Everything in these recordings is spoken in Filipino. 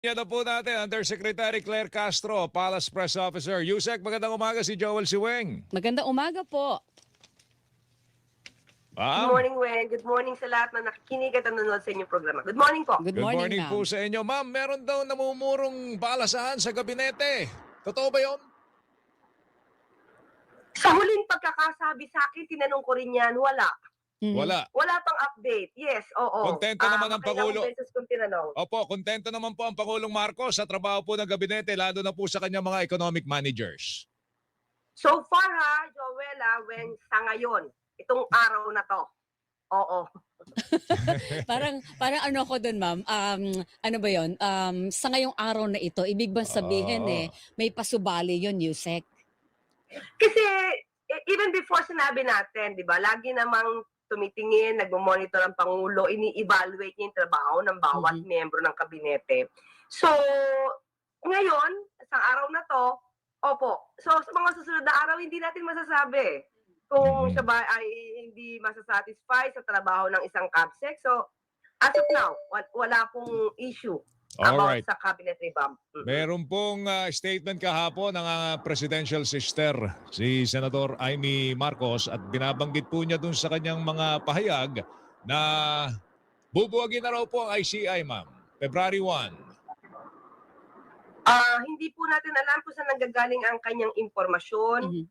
Yan na po natin, Undersecretary Claire Castro, Palace Press Officer. Yusek, magandang umaga si Joel Siweng. Magandang umaga po. Good morning, Wen. Good morning sa lahat na nakikinig at nanonood sa inyong programa. Good morning po. Good Good morning morning, po ma'am. sa inyo. Ma'am, meron daw namumurong balasahan sa gabinete. Totoo ba yun? Sa huling pagkakasabi sa akin, tinanong ko rin yan, wala. Mhm. Wala. Wala pang update. Yes, oo. Kontento naman ang Pangulo. Makailang beses kong tinanong. Opo, kontento naman po ang Pangulong Marcos sa trabaho po ng gabinete, lalo na po sa kanyang mga economic managers. So far ha, Joel, Wen, sa ngayon, itong araw na to, oo. Parang ano ko doon, ma'am? Ano ba 'yon? Sa ngayong araw na ito, ibig bang sabihin may pasubali 'yon, Yusek? Kasi even before sinabi natin, di ba, lagi namang tumitingin, nagmo-monitor ang Pangulo, ini-evaluate niya yung trabaho ng bawat miyembro ng kabinete. So, ngayon, sa araw na to, opo. So, sa mga susunod na araw, hindi natin masasabi kung siya ba ay hindi masasatisfy sa trabaho ng isang CAPSEC. So, as of now, wala pong issue about Alright. sa cabinet revamp. Meron pong statement kahapon ng presidential sister, si Senador Amy Marcos, at binabanggit po niya dun sa kanyang mga pahayag na bubuwagin na raw po ang ICI, ma'am. February 1. Hindi po natin alam kung saan nanggagaling ang kanyang impormasyon.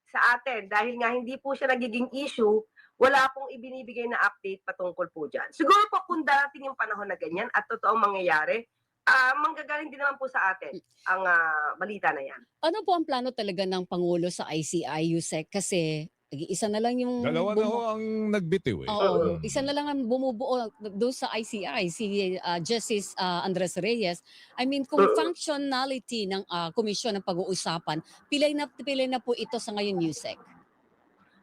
Sa atin, dahil nga hindi po siya nagiging issue, wala pong ibinibigay na update patungkol po dyan. Siguro po kung darating yung panahon na ganyan at totoong mangyayari, manggagaling din naman po sa atin ang balita na yan. Ano po ang plano talaga ng Pangulo sa ICI, Yusek? Kasi isa na lang yung Dalawa na ho ang nagbitiw eh. Oo, isa na lang ang bumubuo doon sa ICI, si Justice Andres Reyes. I mean, kung functionality ng komisyon ng pag-uusapan, pilay na po ito sa ngayon, Yusek.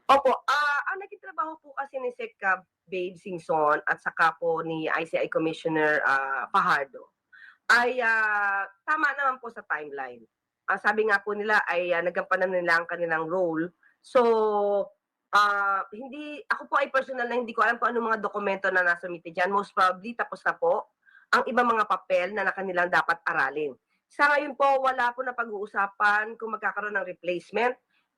Opo, ang nagkitrabaho po kasi ni Sec. Babe Singson at saka po ni ICI Commissioner Fajardo ay tama naman po sa timeline. Sabi nga po nila ay nagampanan nila ang kanilang role. So, ako po ay personal na hindi ko alam kung anong mga dokumento na nasumite dyan. Most probably, tapos na po ang ibang mga papel na kanilang dapat aralin. Sa ngayon po, wala po na pag-uusapan kung magkakaroon ng replacement.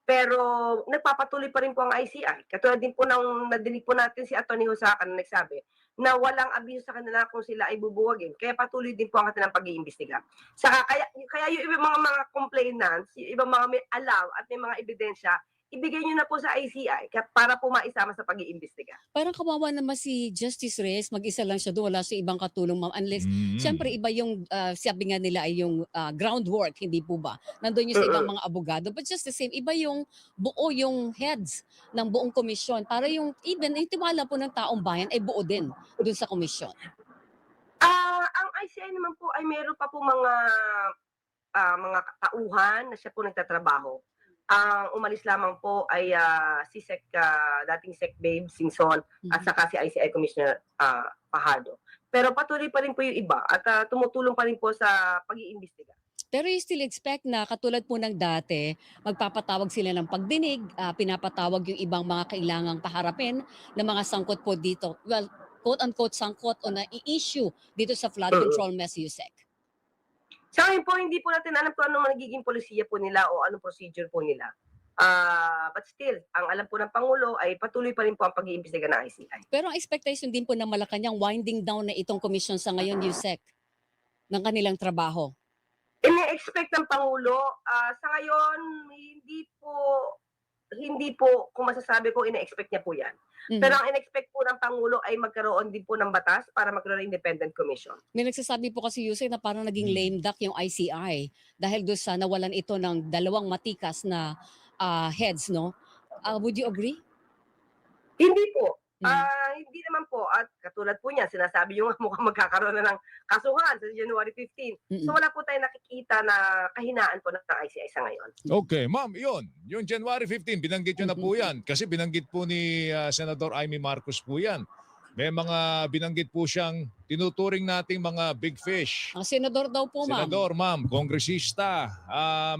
Pero nagpapatuloy pa rin po ang ICI. Katulad din po nang nadinig po natin si Atty. Hosacan na nagsabi na walang abiso sa kanila kung sila ay bubuwagin. Kaya patuloy din po ang kanilang pag-iimbestiga. Saka kaya yung ibang mga complainants, yung ibang mga may alam at may mga ebidensya, ibigay nyo na po sa ICI para po maisama sa pag-iimbestiga. Parang kawawa naman si Justice Reyes, mag-isa lang siya doon, wala sa ibang katulong, ma'am. Unless, siyempre iba yung, sabi nga nila ay yung groundwork, hindi po ba? Nandun yung sa ibang mga abogado. But just the same, iba yung buo yung heads ng buong komisyon. Para yung, even, yung tiwala po ng taong bayan ay buo din doon sa komisyon. Ang ICI naman po ay meron pa po mga tauhan na siya po nagtatrabaho. Ang umalis lamang po ay si dating Sec. Babe Singson at saka si ICI Commissioner Fajardo. Pero patuloy pa rin po yung iba at tumutulong pa rin po sa pag-iimbestiga. Pero you still expect na katulad po ng dati, magpapatawag sila ng pagdinig, pinapatawag yung ibang mga kailangang paharapin na mga sangkot po dito. Well, quote-unquote sangkot o na-i-issue dito sa flood control mess, Yusek. Sa ngayon po, hindi po natin alam kung anong magiging polisiya po nila o anong procedure po nila. But still, ang alam po ng Pangulo ay patuloy pa rin po ang pag-iimbestiga ng ICI. Pero ang expectation din po ng Malacanang winding down na itong komisyon sa ngayon, Yusek, ng kanilang trabaho. Ini-expect ng Pangulo, sa ngayon, hindi po kung masasabi ko, ina-expect niya po yan. Pero ang in-expect po ng Pangulo ay magkaroon din po ng batas para magkaroon ng independent commission. May nagsasabi po kasi, Yusek, na parang naging lame duck yung ICI dahil doon sa nawalan ito ng dalawang matikas na heads, no? Would you agree? Hindi po. Hindi naman po. At katulad po niya, sinasabi yung mukhang magkakaroon na ng kasuhan sa January 15. So wala po tayong nakikita na kahinaan po ng ICI sa ngayon. Okay, ma'am, yun. Yung January 15, binanggit nyo na po yan. Kasi binanggit po ni Senator Amy Marcos po yan. May mga binanggit po siyang tinuturing nating mga big fish. Ang senador daw po, ma'am. Senador, ma'am, kongresista.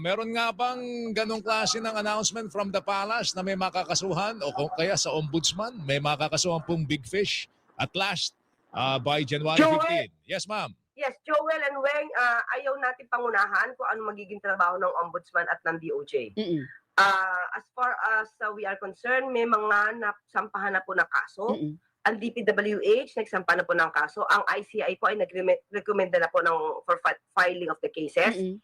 Meron nga bang ganong klase ng announcement from the palace na may makakasuhan o kaya sa ombudsman may makakasuhan pong big fish? At last, by January Joel! 15. Yes, ma'am. Yes, Joel and Weng, ayaw natin pangunahan kung ano magiging trabaho ng Ombudsman at ng DOJ. Mm-mm. As far as we are concerned, may mga nasampahan na po ng kaso. Mm-mm. Ang DPWH, nagsampa na po ng kaso. Ang ICI po ay nag-recommenda na po for filing of the cases. Mm-mm.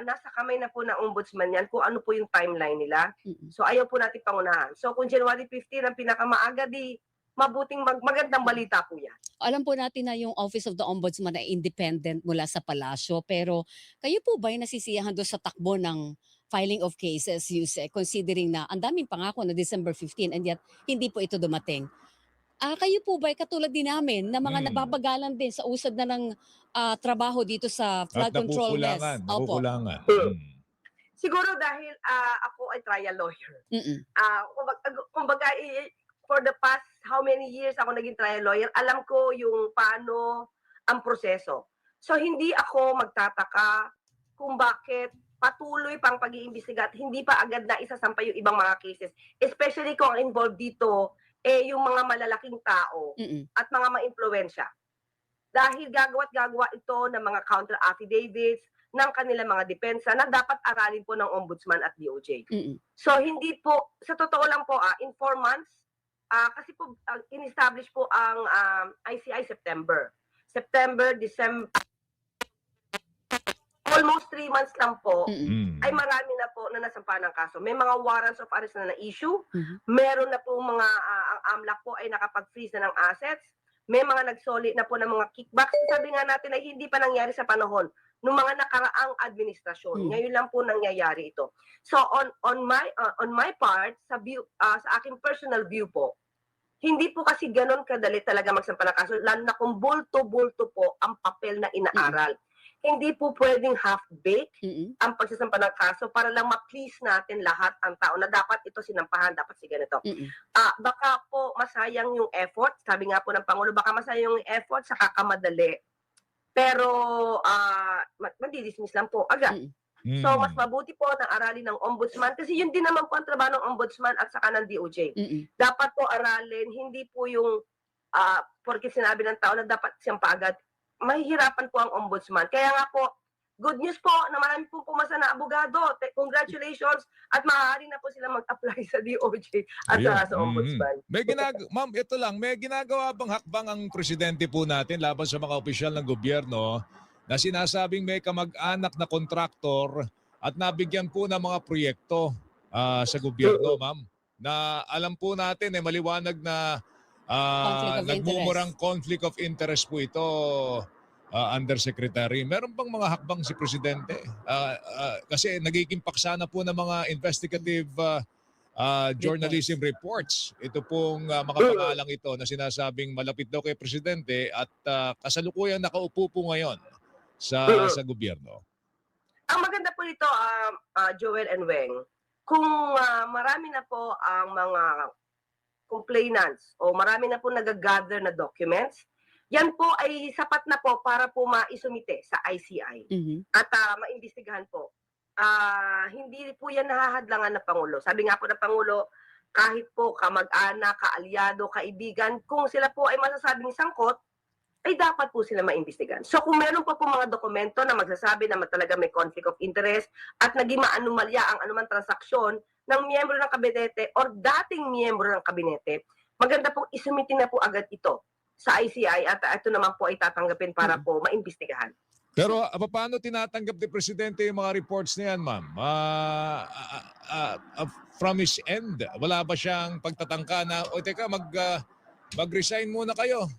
Nasa kamay na po ng Ombudsman yan kung ano po yung timeline nila. Mm-mm. So ayaw po natin pangunahan. So kung January 15 ang pinakamaaga, di magandang balita po yan. Alam po natin na yung Office of the Ombudsman ay independent mula sa palasyo, pero kayo po ba ay nasisiyahan doon sa takbo ng filing of cases, Yusek, considering na ang daming pangako na December 15 and yet hindi po ito dumating? Kayo po ba ay katulad din namin na mga nababagalan din sa usad na ng trabaho dito sa At flood control mess? nakukulangan. Siguro dahil ako ay trial lawyer. Mm-mm. Kumbaga, for the past how many years ako naging trial lawyer, alam ko yung paano ang proseso. So hindi ako magtataka kung bakit patuloy pang pag-iimbestiga at hindi pa agad na isasampa yung ibang mga cases. Especially kung ang involved dito yung mga malalaking tao Mm-mm. at mga ma-impluwensya. Dahil gagawa't-gagawa ito ng mga counter affidavits ng kanilang mga depensa na dapat aralin po ng Ombudsman at DOJ. Mm-mm. So hindi po, sa totoo lang po, in 4 months, kasi po in-establish po ang ICI September, December, almost 3 months lang po, ay marami na po na nasampa ng kaso. May mga warrants of arrest na na-issue, meron na po mga, ang AMLAC po ay nakapag-freeze na ng assets, may mga nagsoli na po ng mga kickbacks. Sabi nga natin ay hindi pa nangyari sa panahon ng mga nakaraang administrasyon. Ngayon lang po nangyayari ito. So on my part, sa aking personal view po, hindi po kasi ganun kadali talaga magsampa ng kaso, lalo na kung bulto-bulto po ang papel na inaaral. Hindi po pwedeng half-baked ang pagsasampa ng kaso para lang ma-please natin lahat ang tao na dapat ito sinampahan, dapat si ganito. Baka po masayang yung effort, sabi nga po ng Pangulo, baka masayang yung effort sa kakamadali. Pero madi-dismiss lang po agad. So mas mabuti po na aralin ng Ombudsman kasi yun din naman po ang trabaho ng Ombudsman at saka ng DOJ. Dapat po aralin, hindi po yung porque sinabi ng tao na dapat siyang paagad. Mahihirapan po ang Ombudsman. Kaya nga po, good news po na marami pong pumasa na abogado. Congratulations at maaari na po sila mag-apply sa DOJ at sa Ombudsman. Ma'am, ito lang, may ginagawa bang hakbang ang presidente po natin laban sa mga opisyal ng gobyerno na sinasabing may kamag-anak na kontraktor at nabigyan po ng mga proyekto sa gobyerno, ma'am? Na alam po natin, maliwanag na nagmumurang conflict of interest po ito, Undersecretary. Meron bang mga hakbang si Presidente? Kasi nagiging paksa na po ng mga investigative journalism reports. Ito pong mga pangalang ito na sinasabing malapit daw kay Presidente at kasalukuyang nakaupo po ngayon sa gobyerno. Ang maganda po nito, Joel and Weng, kung marami na po ang mga complainants o marami na po nag-gather na documents, yan po ay sapat na po para po maisumite sa ICI at maimbestigahan po. Hindi po yan nahahadlangan ng Pangulo. Sabi nga po ng Pangulo, kahit po kamag-anak, kaalyado, kaibigan, kung sila po ay masasabing sangkot, ay dapat po sila maimbestigahan. So kung meron pa po mga dokumento na magsasabi na talaga may conflict of interest at naging maanumalya ang anumang transaksyon ng miyembro ng kabinete or dating miyembro ng kabinete, maganda pong isumitin na po agad ito sa ICI at ito naman po ay tatanggapin para po maimbestigahan. Pero paano tinatanggap ni Presidente yung mga reports na yan, ma'am? From his end, wala ba siyang pagtatangka na, teka, mag-resign muna kayo,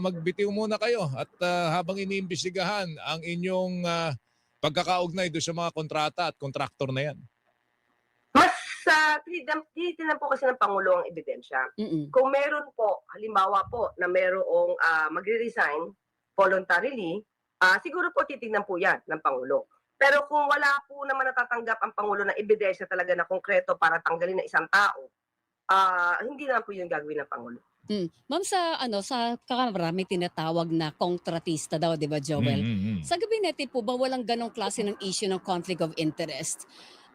magbitiw muna kayo at habang iniimbestigahan ang inyong pagkakaugnay doon sa mga kontrata at kontraktor na yan? Tinitingnan po kasi ng Pangulo ang ebidensya. Kung meron po, halimbawa po, na merong magre-resign voluntarily, siguro po titignan po yan ng Pangulo. Pero kung wala po naman natatanggap ang Pangulo na ebidensya talaga na konkreto para tanggalin na isang tao, hindi naman po yung gagawin ng Pangulo. Ma'am, sa kamarami tinatawag na kontratista daw, di ba, Joel? Sa gabinete po ba walang ganong klase ng issue ng conflict of interest?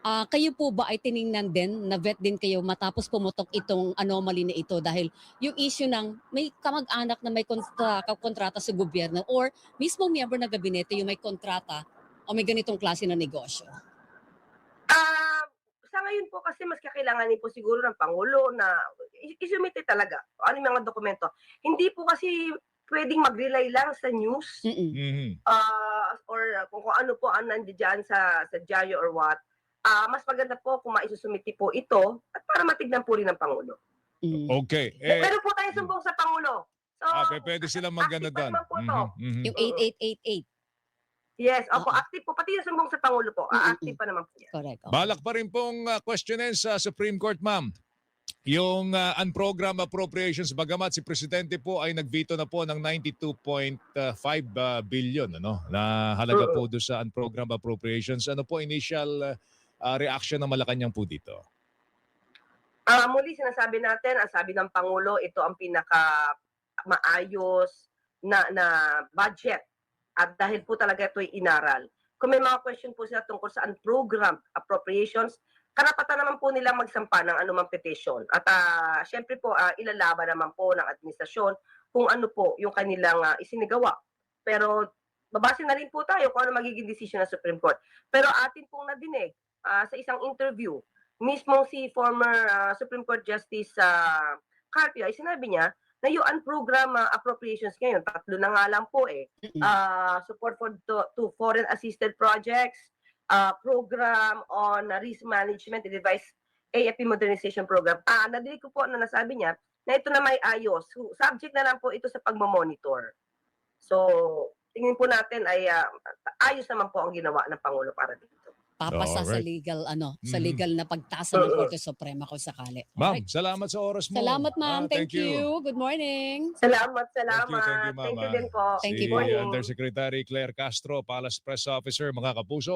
Kayo po ba ay tiningnan din, na-vet din kayo matapos pumutok itong anomaly na ito dahil yung issue ng may kamag-anak na may kontrata sa gobyerno or mismo miyembro ng gabinete yung may kontrata o may ganitong klase ng negosyo? Sa ngayon po kasi mas kakailanganin po siguro ng Pangulo na isumite talaga kung ano yung mga dokumento. Hindi po kasi pwedeng mag-rely lang sa news Mm-mm. Mhm. or kung ano po ang nandiyan sa diaryo or what. Mas maganda po kung maisusumite po ito at para matignan po rin ng Pangulo. Mm. Okay. Meron po tayong sumbong sa Pangulo. So, Pwede silang mag-ano active pa doon. naman po to. Yung 8888. Yes, opo, Oo. active po. Pati yung sumbong sa Pangulo po, active pa naman po yan. Correct. Okay. Balak pa rin pong questionin sa Supreme Court, ma'am. Yung unprogrammed appropriations, bagamat si Presidente po ay nagveto na po ng 92.5 billion ano, na halaga po doon sa unprogrammed appropriations. Ano po initial reaction ng Malacanang po dito? Muli sinasabi natin, ang sabi ng Pangulo, ito ang pinaka maayos na budget. At dahil po talaga ito'y inaral. Kung may mga question po sila tungkol sa unprogrammed appropriations, karapatan naman po nilang magsampa ng anumang petition. At syempre po, ilalaban naman po ng administrasyon kung ano po yung kanilang isinigawa. Pero babase na rin po tayo kung ano magiging decision ng Supreme Court. Pero atin pong nadinig sa isang interview, mismo si former Supreme Court Justice Carpio ay sinabi niya na yung unprogrammed appropriations ngayon, 3 na nga lang po support to foreign assisted projects, program on risk management, the device AFP modernization program. Nadinig ko po na nasabi niya na ito na may ayos. Subject na lang po ito sa pagmamonitor. So, tingin po natin ay ayos naman po ang ginawa ng Pangulo para dito. Papasa sa Alright. legal sa legal na pagtasa ng Korte Suprema kung sakali. Ma'am, Alright. salamat sa oras mo. Salamat ma'am. Thank you. Good morning. Salamat. Thank you, Thank you ma'am. din po. Thank Si you po. Undersecretary Claire Castro, Palace Press Officer, mga kapuso.